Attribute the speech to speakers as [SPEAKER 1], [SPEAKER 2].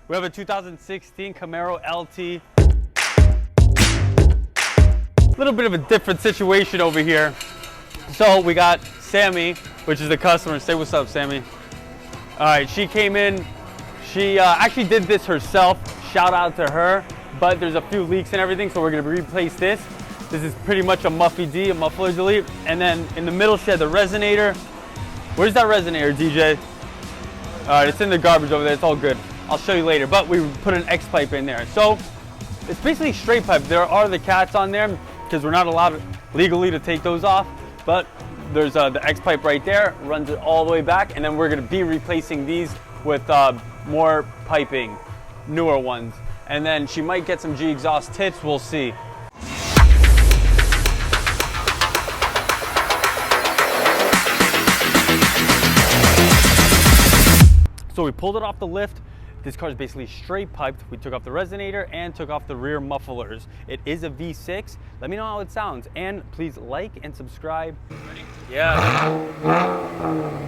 [SPEAKER 1] We have a 2016 Camaro LT. A little bit of a different situation over here. So we got Sammy, which is the customer. Say what's up, Sammy. All right, she came in. She actually did this herself. Shout out to her. But there's a few leaks and everything, so we're gonna replace this. This is pretty much a Muffy D, a muffler delete. And then in the middle she had the resonator. Where's that resonator, DJ? All right, it's in the garbage over there. It's all good. I'll show you later. But we put an X pipe in there. So it's basically straight pipe. There are the cats on there because we're not allowed legally to take those off. But there's the X pipe right there, runs it all the way back. And then we're gonna be replacing these with more piping, newer ones. And then she might get some G exhaust tips, we'll see. So we pulled it off the lift. This car is basically straight piped. We took off the resonator and took off the rear mufflers. It is a V6. Let me know how it sounds. And please like and subscribe. Ready? Yeah.